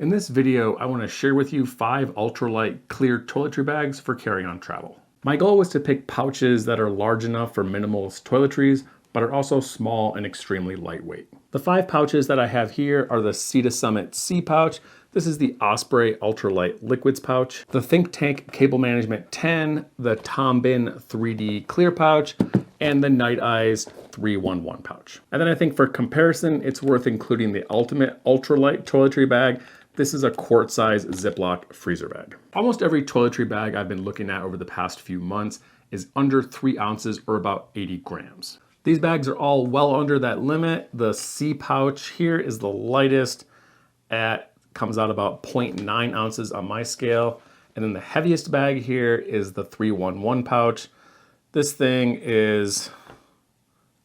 In this video, I want to share with you 5 ultralight clear toiletry bags for carry-on travel. My goal was to pick pouches that are large enough for minimalist toiletries, but are also small and extremely lightweight. The 5 pouches that I have here are the Sea to Summit C pouch. This is the Osprey Ultralight Liquids pouch, the Think Tank Cable Management 10, the Bihn 3D Clear pouch, and the Nite-Ize 311 pouch. And then I think for comparison, it's worth including the Ultimate Ultralight Toiletry bag. This is a quart size Ziploc freezer bag. Almost every toiletry bag I've been looking at over the past few months is under 3 ounces or about 80 grams. These bags are all well under that limit. The C pouch here is the lightest comes out about 0.9 ounces on my scale. And then the heaviest bag here is the 311 pouch. This thing is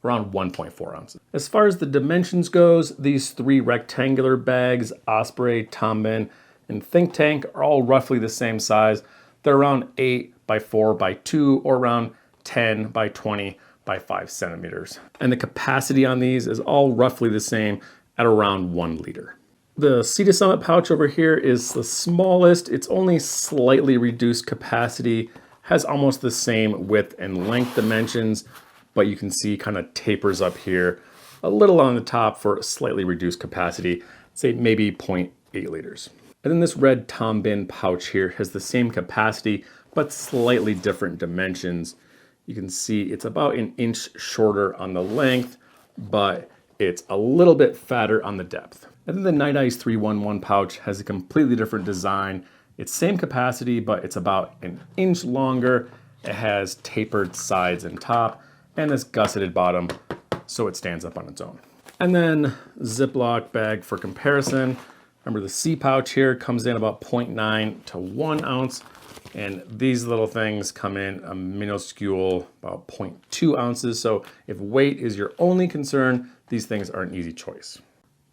around 1.4 ounces. As far as the dimensions goes, these 3 rectangular bags, Osprey, Bihn, and Think Tank, are all roughly the same size. They're around 8 by 4 by 2 or around 10 by 20 by 5 centimeters. And the capacity on these is all roughly the same at around 1 liter. The Sea to Summit pouch over here is the smallest. It's only slightly reduced capacity, has almost the same width and length dimensions, but you can see kind of tapers up here a little on the top for slightly reduced capacity, say maybe 0.8 liters. And then this red Bihn pouch here has the same capacity, but slightly different dimensions. You can see it's about an inch shorter on the length, but it's a little bit fatter on the depth. And then the Nite-Ize 311 pouch has a completely different design. It's same capacity, but it's about an inch longer. It has tapered sides and top, and this gusseted bottom, so it stands up on its own. And then Ziploc bag for comparison. Remember the C pouch here comes in about 0.9 to 1 ounce, and these little things come in a minuscule about 0.2 ounces. So if weight is your only concern, these things are an easy choice.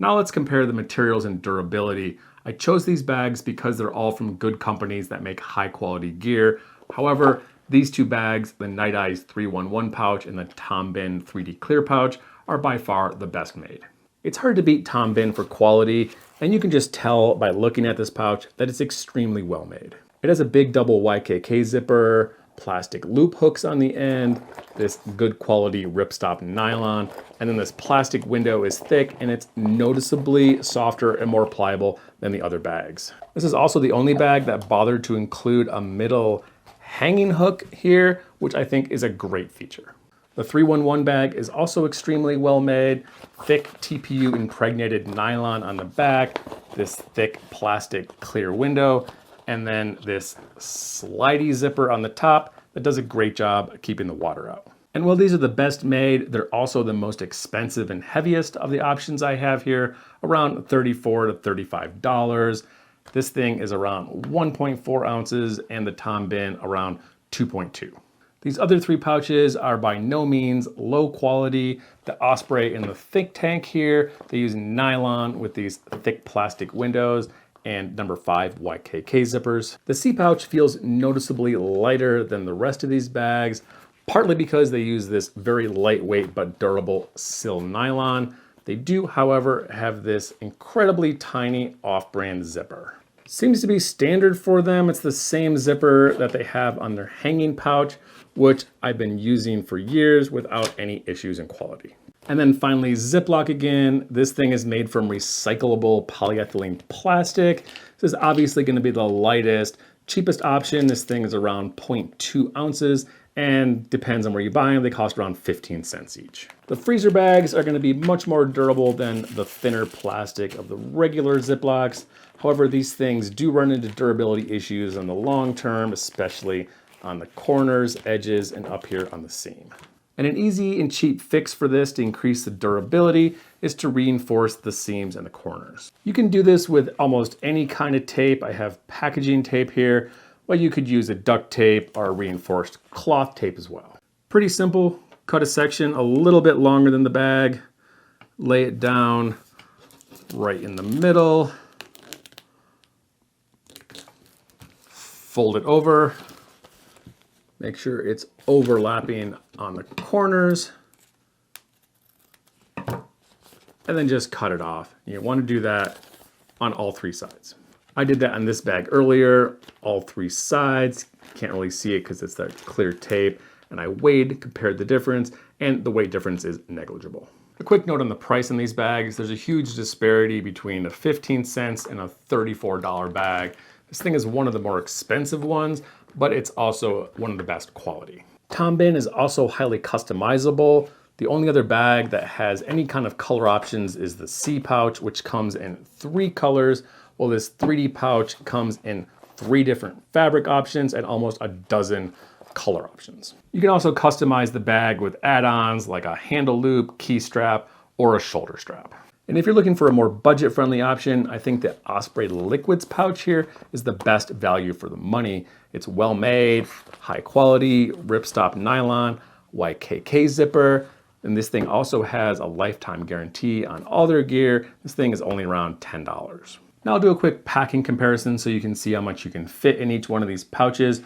Now let's compare the materials and durability. I chose these bags because they're all from good companies that make high quality gear. However, these 2 bags, the Nite-Ize 311 pouch and the Bihn 3D Clear pouch, are by far the best made. It's hard to beat Bihn for quality, and you can just tell by looking at this pouch that it's extremely well made. It has a big double YKK zipper, plastic loop hooks on the end, this good quality ripstop nylon, and then this plastic window is thick and it's noticeably softer and more pliable than the other bags. This is also the only bag that bothered to include a middle hanging hook here, which I think is a great feature. The 311 bag is also extremely well made, thick TPU impregnated nylon on the back, this thick plastic clear window, and then this slidey zipper on the top that does a great job keeping the water out. And while these are the best made, they're also the most expensive and heaviest of the options I have here, around $34 to $35. This thing is around 1.4 ounces and the Bihn around 2.2. These other 3 pouches are by no means low quality. The Osprey and the Think Tank here, they use nylon with these thick plastic windows and number 5 YKK zippers. The C pouch feels noticeably lighter than the rest of these bags, partly because they use this very lightweight but durable Sil nylon. They do, however, have this incredibly tiny off-brand zipper. Seems to be standard for them. It's the same zipper that they have on their hanging pouch, which I've been using for years without any issues in quality. And then finally, Ziploc again. This thing is made from recyclable polyethylene plastic. This is obviously going to be the lightest, cheapest option. This thing is around 0.2 ounces and depends on where you buy them. They cost around 15 cents each. The freezer bags are going to be much more durable than the thinner plastic of the regular Ziplocs. However, these things do run into durability issues in the long term, especially on the corners, edges, and up here on the seam. And an easy and cheap fix for this to increase the durability is to reinforce the seams and the corners. You can do this with almost any kind of tape. I have packaging tape here, but you could use a duct tape or reinforced cloth tape as well. Pretty simple. Cut a section a little bit longer than the bag, lay it down right in the middle, fold it over, make sure it's overlapping on the corners, and then just cut it off. You want to do that on all 3 sides. I did that on this bag earlier, all 3 sides. Can't really see it because it's that clear tape. And I weighed, compared the difference, and the weight difference is negligible. A quick note on the price in these bags. There's a huge disparity between a 15 cents and a $34 bag. This thing is one of the more expensive ones, but it's also one of the best quality. Bihn is also highly customizable. The only other bag that has any kind of color options is the C pouch, which comes in 3 colors. Well, this 3D pouch comes in 3 different fabric options and almost a dozen color options. You can also customize the bag with add-ons like a handle loop, key strap, or a shoulder strap. And if you're looking for a more budget-friendly option, I think the Osprey Liquids pouch here is the best value for the money. It's well made, high quality, ripstop nylon, YKK zipper, and this thing also has a lifetime guarantee on all their gear. This thing is only around $10. Now I'll do a quick packing comparison so you can see how much you can fit in each one of these pouches.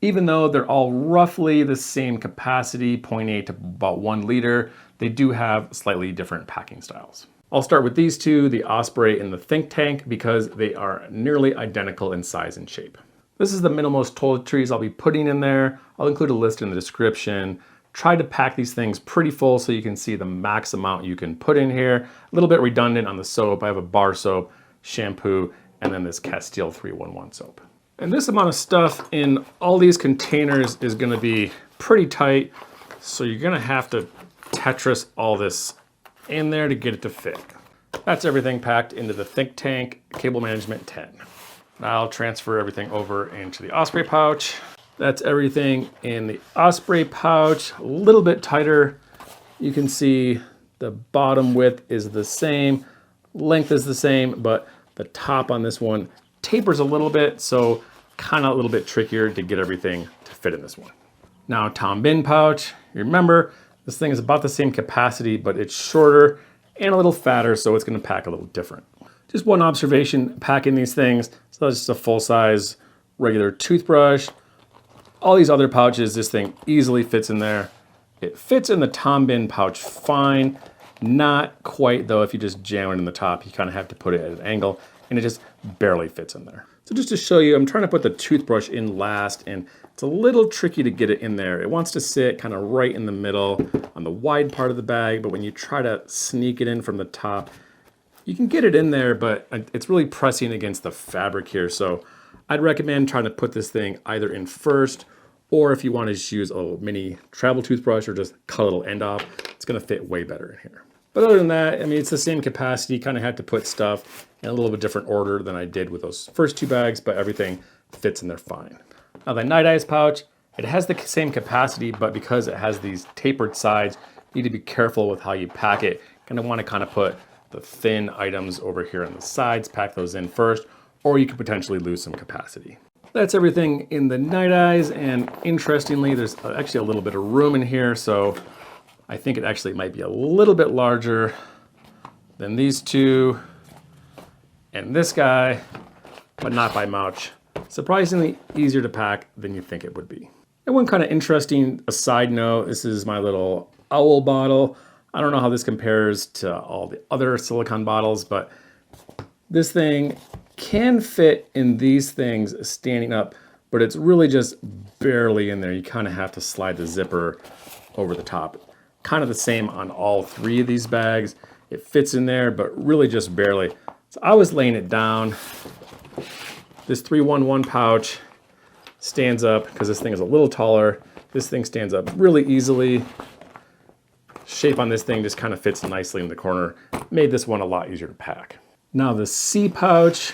Even though they're all roughly the same capacity, 0.8 to about 1 liter, they do have slightly different packing styles. I'll start with these two, the Osprey and the Think Tank, because they are nearly identical in size and shape. This is the minimalist toiletries I'll be putting in there. I'll include a list in the description. Try to pack these things pretty full so you can see the max amount you can put in here. A little bit redundant on the soap. I have a bar soap, shampoo, and then this Castile 311 soap. And this amount of stuff in all these containers is gonna be pretty tight, so you're gonna have to Tetris all this in there to get it to fit. That's everything packed into the Think Tank Cable Management 10. Now I'll transfer everything over into the Osprey pouch. That's everything in the Osprey pouch, a little bit tighter. You can see the bottom width is the same, length is the same, but the top on this one tapers a little bit, so kind of a little bit trickier to get everything to fit in this one. Now Bihn pouch, you remember this thing is about the same capacity, but it's shorter and a little fatter, so it's gonna pack a little different. Just one observation packing these things, so that's just a full-size regular toothbrush. All these other pouches, this thing easily fits in there. It fits in the Bihn pouch fine, not quite though. If you just jam it in the top, you kind of have to put it at an angle, and it just barely fits in there. So just to show you, I'm trying to put the toothbrush in last, and it's a little tricky to get it in there. It wants to sit kind of right in the middle on the wide part of the bag, but when you try to sneak it in from the top, you can get it in there, but it's really pressing against the fabric here. So I'd recommend trying to put this thing either in first, or if you want to just use a little mini travel toothbrush or just cut a little end off, it's gonna fit way better in here. But other than that, I mean, it's the same capacity, kind of had to put stuff in a little bit different order than I did with those first 2 bags, but everything fits in there fine. Now the Nite-Ize pouch, it has the same capacity, but because it has these tapered sides, you need to be careful with how you pack it. Gonna wanna kind of put the thin items over here on the sides, pack those in first, or you could potentially lose some capacity. That's everything in the Nite-Ize, and interestingly, there's actually a little bit of room in here, so I think it actually might be a little bit larger than these two and this guy, but not by much. Surprisingly easier to pack than you think it would be. And one kind of interesting aside note, this is my little owl bottle. I don't know how this compares to all the other silicone bottles, but this thing can fit in these things standing up, but it's really just barely in there. You kind of have to slide the zipper over the top. Kind of the same on all 3 of these bags. It fits in there, but really just barely. So I was laying it down. This 311 pouch stands up because this thing is a little taller. This thing stands up really easily. Shape on this thing just kind of fits nicely in the corner. Made this one a lot easier to pack. Now the C pouch,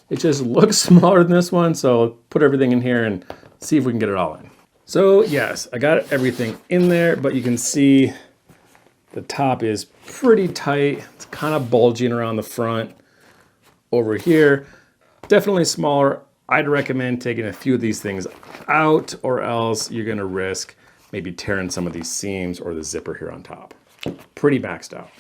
it just looks smaller than this one, so I'll put everything in here and see if we can get it all in. So yes, I got everything in there, but you can see the top is pretty tight. It's kind of bulging around the front over here. Definitely smaller. I'd recommend taking a few of these things out, or else you're gonna risk maybe tearing some of these seams or the zipper here on top. Pretty maxed out.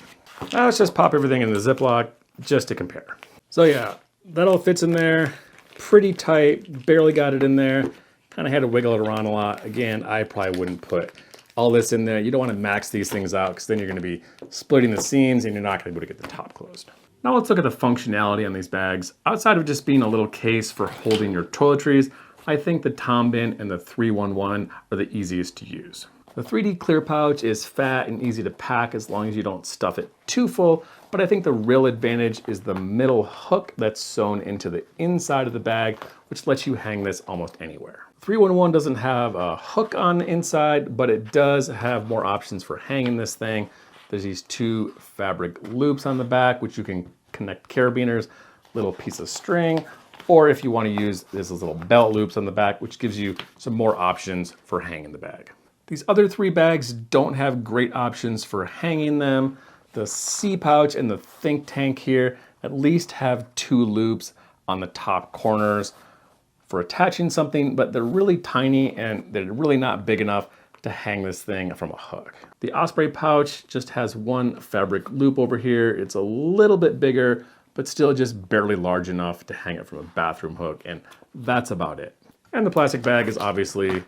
Now let's just pop everything in the Ziploc just to compare. So yeah, that all fits in there. Pretty tight, barely got it in there. Kind of had to wiggle it around a lot. Again, I probably wouldn't put all this in there. You don't want to max these things out because then you're going to be splitting the seams and you're not going to be able to get the top closed. Now let's look at the functionality on these bags. Outside of just being a little case for holding your toiletries, I think the Bihn and the 311 are the easiest to use. The 3D clear pouch is fat and easy to pack as long as you don't stuff it too full, but I think the real advantage is the middle hook that's sewn into the inside of the bag, which lets you hang this almost anywhere. 311 doesn't have a hook on the inside, but it does have more options for hanging this thing. There's these two fabric loops on the back, which you can connect carabiners, little piece of string, or if you want to use this little belt loops on the back, which gives you some more options for hanging the bag. These other three bags don't have great options for hanging them. The C pouch and the think tank here at least have two loops on the top corners for attaching something, but they're really tiny and they're really not big enough to hang this thing from a hook. The Osprey pouch just has one fabric loop over here. It's a little bit bigger, but still just barely large enough to hang it from a bathroom hook, and that's about it. And the plastic bag is obviously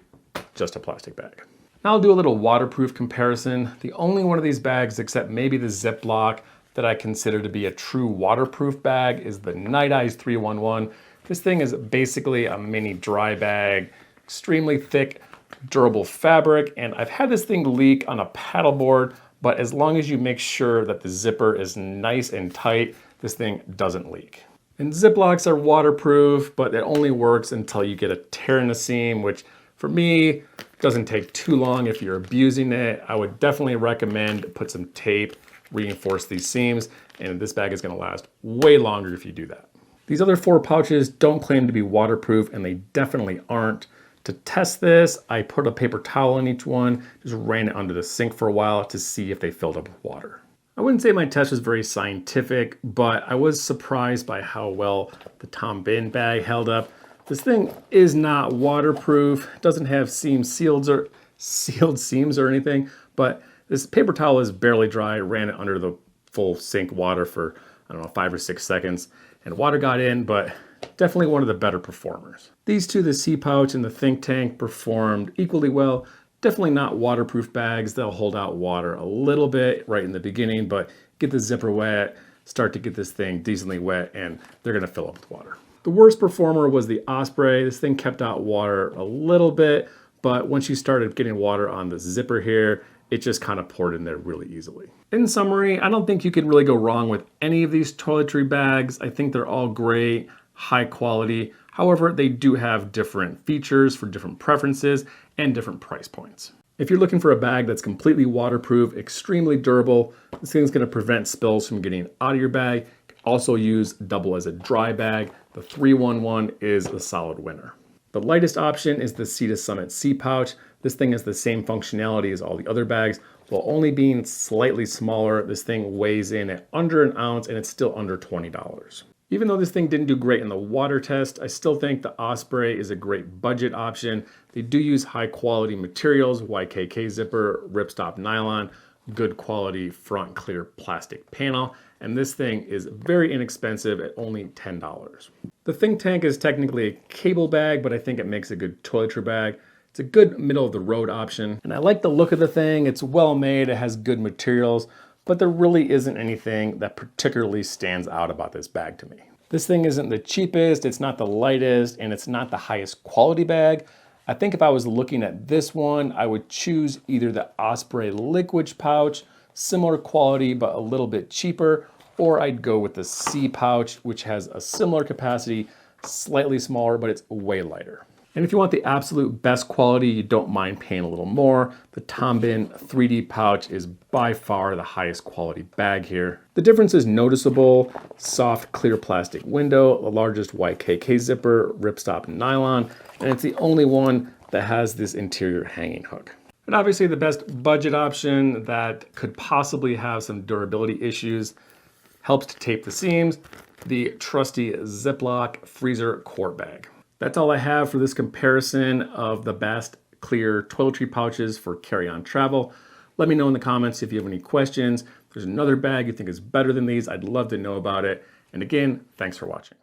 just a plastic bag. Now I'll do a little waterproof comparison. The only one of these bags, except maybe the Ziploc, that I consider to be a true waterproof bag is the Nite-Ize 311. This thing is basically a mini dry bag, extremely thick, durable fabric, and I've had this thing leak on a paddleboard, but as long as you make sure that the zipper is nice and tight, this thing doesn't leak. And Ziplocs are waterproof, but it only works until you get a tear in the seam, which for me, doesn't take too long if you're abusing it. I would definitely recommend put some tape, reinforce these seams, and this bag is gonna last way longer if you do that. These other four pouches don't claim to be waterproof, and they definitely aren't. To test this, I put a paper towel in each one, just ran it under the sink for a while to see if they filled up with water. I wouldn't say my test was very scientific, but I was surprised by how well the Bihn bag held up. This thing is not waterproof, doesn't have sealed seams or anything, but this paper towel is barely dry. Ran it under the full sink water for, I don't know, 5 or 6 seconds, and water got in, but definitely one of the better performers. These two, the C pouch and the think tank, performed equally well. Definitely not waterproof bags. They'll hold out water a little bit right in the beginning, but get the zipper wet, start to get this thing decently wet, and they're gonna fill up with water. The worst performer was the Osprey. This thing kept out water a little bit, but once you started getting water on the zipper here, it just kind of poured in there really easily. In summary, I don't think you could really go wrong with any of these toiletry bags. I think they're all great, high quality. However, they do have different features for different preferences and different price points. If you're looking for a bag that's completely waterproof, extremely durable, this thing's gonna prevent spills from getting out of your bag. Also use double as a dry bag. The 311 is a solid winner. The lightest option is the Sea to Summit C pouch. This thing has the same functionality as all the other bags, while only being slightly smaller. This thing weighs in at under an ounce and it's still under $20. Even though this thing didn't do great in the water test, I still think the Osprey is a great budget option. They do use high quality materials, YKK zipper, ripstop nylon, good quality front clear plastic panel, and this thing is very inexpensive at only $10. The think tank is technically a cable bag, but I think it makes a good toiletry bag. It's a good middle of the road option, and I like the look of the thing. It's well made, it has good materials, but there really isn't anything that particularly stands out about this bag to me. This thing isn't the cheapest, it's not the lightest, and it's not the highest quality bag. I think if I was looking at this one, I would choose either the Osprey liquid pouch, similar quality but a little bit cheaper, or I'd go with the C pouch, which has a similar capacity, slightly smaller, but it's way lighter. And if you want the absolute best quality, you don't mind paying a little more, the Bihn 3D pouch is by far the highest quality bag here. The difference is noticeable: soft, clear plastic window, the largest YKK zipper, ripstop nylon, and it's the only one that has this interior hanging hook. And obviously the best budget option that could possibly have some durability issues, helps to tape the seams, the trusty Ziploc freezer quart bag. That's all I have for this comparison of the best clear toiletry pouches for carry-on travel. Let me know in the comments if you have any questions. If there's another bag you think is better than these, I'd love to know about it. And again, thanks for watching.